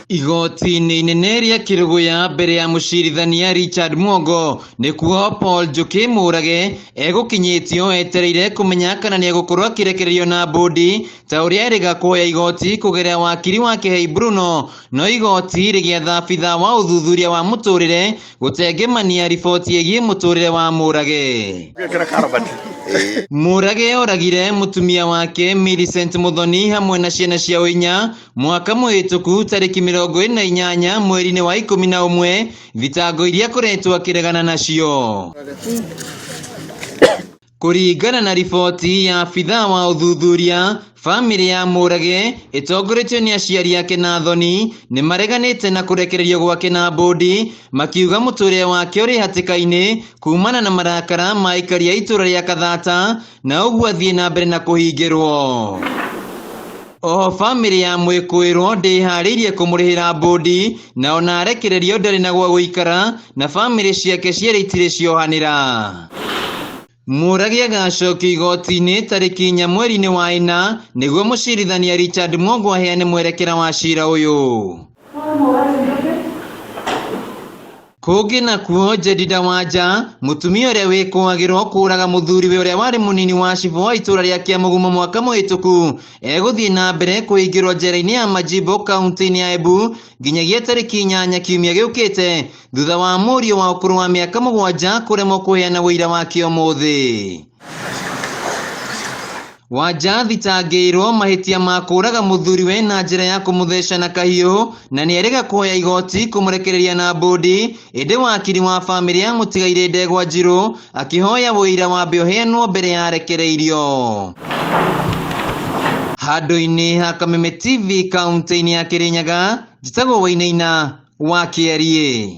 Igoti-inĩ inene rĩa Kĩrũgũya mbere ya mũcirithania Richard Muongo nĩkuo Paul Njũkĩ Mũrage egũkinyĩtio etereire kũmenya kana nĩegũkorwo akĩrekererio na mbũndi ta ũrĩa erĩga kuoya igoti kũgerera wakiri wake Hey Bruno, no igoti rĩgĩatha abitha wa ũthuthuria wa mũtũrĩre gũtengemania riboti ĩgiĩ mũtũrĩre wa Mũrage. Mũrage oragire mũtumia wake Millicent Muthoni hamwe na ciana ciao 4 mwaka mũhĩtũku tarĩki 28 mweri-inĩ wa 11, thitango iria akoretwo akĩregana nacio. Kũringana na riboti ya abitha wa ũthuthuria, famĩlĩ ya Mũrage ĩtongoretio nĩ aciari ake na thoni nĩmareganĩte na kũrekererio gwake na mbũndi, makiuga mũtũrĩre wake ũrĩ hatĩka-inĩ kumana na marakara ma aikari a itũra rĩa Kathata na ũguo athiĩ na mbere na kũhingĩrwo. Oho famĩlĩ ya Mwĩkũĩrwo ndĩharĩirie kũmũrĩhĩra mbũndi na ona arekererio ndarĩ na gwa gũikara na famĩlĩ ciake cierĩ itirĩ ciohanĩra. Mũrage agacokio igoti-inĩ tarĩki 4 mweri-inĩ wa 4 nĩguo mũcirithania Richard Muongo aheane mwerekera wa cira ũyũ. Kũngĩ nakuo Jedida Wanja, mũtumia ũrĩa wĩkũagĩrwo kũraga mũthuriwe ũrĩa warĩ mũnini wa cibũ wa itũra rĩa Kĩamũgumo mwaka mũhĩtũku, egũthiĩ na mbere kũhingĩrwo njera-inĩ ya Majimbo kaunti-inĩ ya Embu nginyagia tarĩki 8 kiumia gĩũkĩte thutha wa mũriũ wa ũkũrũ wa mĩaka 7 kũremwo kũheana ũira wake ũmũthĩ. Wanja thitangĩirwo mahĩtia ma kũraga mũthuriwe na njĩra ya kũmũtheca na kahiũ na nĩerĩga kuoya igoti kũmũrekereria na mbũndi, ĩndĩ wakiri wa famĩlĩ ya mũtigairĩ Ndegwa Njirũ akĩhoya ũira wambe ũheanwo mbere ya arekereirio. Handũ-inĩ ha Kameme TV kaunti-inĩ ya Kĩrĩnyaga, njĩtagwo Wainaina wa Kĩarie.